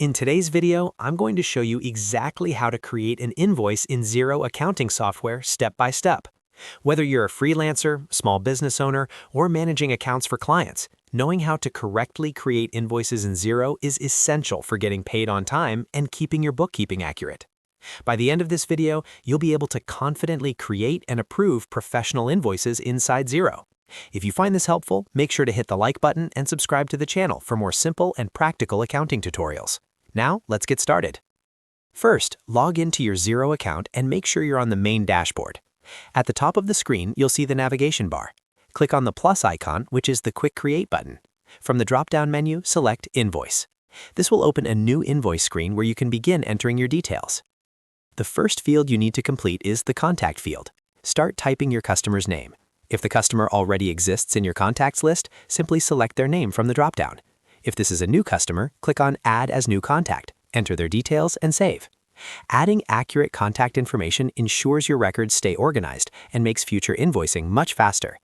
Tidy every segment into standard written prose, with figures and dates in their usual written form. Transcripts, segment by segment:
In today's video, I'm going to show you exactly how to create an invoice in Xero accounting software step by step. Whether you're a freelancer, small business owner, or managing accounts for clients, knowing how to correctly create invoices in Xero is essential for getting paid on time and keeping your bookkeeping accurate. By the end of this video, you'll be able to confidently create and approve professional invoices inside Xero. If you find this helpful, make sure to hit the like button and subscribe to the channel for more simple and practical accounting tutorials. Now, let's get started. First, log into your Xero account and make sure you're on the main dashboard. At the top of the screen, you'll see the navigation bar. Click on the plus icon, which is the Quick Create button. From the drop-down menu, select Invoice. This will open a new invoice screen where you can begin entering your details. The first field you need to complete is the contact field. Start typing your customer's name. If the customer already exists in your contacts list, simply select their name from the drop-down. If this is a new customer, click on Add as New Contact, enter their details, and save. Adding accurate contact information ensures your records stay organized and makes future invoicing much faster.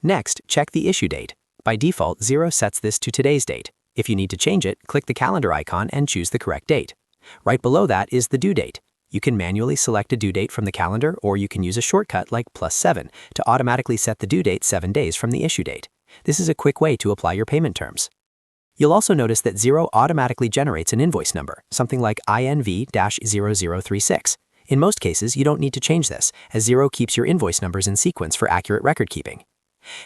Next, check the issue date. By default, Xero sets this to today's date. If you need to change it, click the calendar icon and choose the correct date. Right below that is the due date. You can manually select a due date from the calendar, or you can use a shortcut like +7 to automatically set the due date 7 days from the issue date. This is a quick way to apply your payment terms. You'll also notice that Xero automatically generates an invoice number, something like INV-0036. In most cases, you don't need to change this, as Xero keeps your invoice numbers in sequence for accurate record keeping.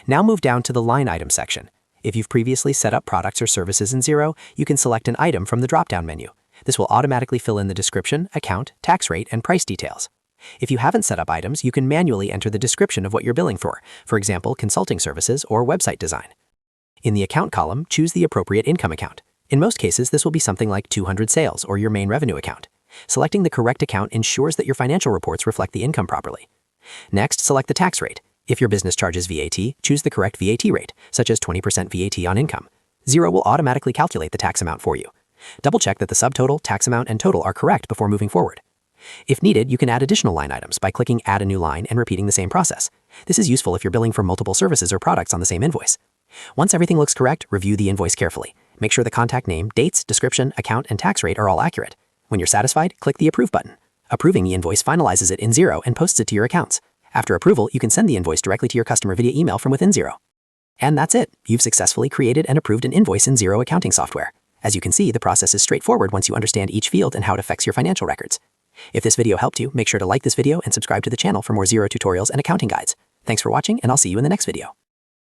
Now move down to the line item section. If you've previously set up products or services in Xero, you can select an item from the drop-down menu. This will automatically fill in the description, account, tax rate, and price details. If you haven't set up items, you can manually enter the description of what you're billing for example, consulting services or website design. In the account column, choose the appropriate income account. In most cases, this will be something like 200 sales or your main revenue account. Selecting the correct account ensures that your financial reports reflect the income properly. Next, select the tax rate. If your business charges VAT, choose the correct VAT rate, such as 20% VAT on income. Xero will automatically calculate the tax amount for you. Double-check that the subtotal, tax amount, and total are correct before moving forward. If needed, you can add additional line items by clicking Add a new line and repeating the same process. This is useful if you're billing for multiple services or products on the same invoice. Once everything looks correct, review the invoice carefully. Make sure the contact name, dates, description, account, and tax rate are all accurate. When you're satisfied, click the Approve button. Approving the invoice finalizes it in Xero and posts it to your accounts. After approval, you can send the invoice directly to your customer via email from within Xero. And that's it. You've successfully created and approved an invoice in Xero accounting software. As you can see, the process is straightforward once you understand each field and how it affects your financial records. If this video helped you, make sure to like this video and subscribe to the channel for more Xero tutorials and accounting guides. Thanks for watching, and I'll see you in the next video.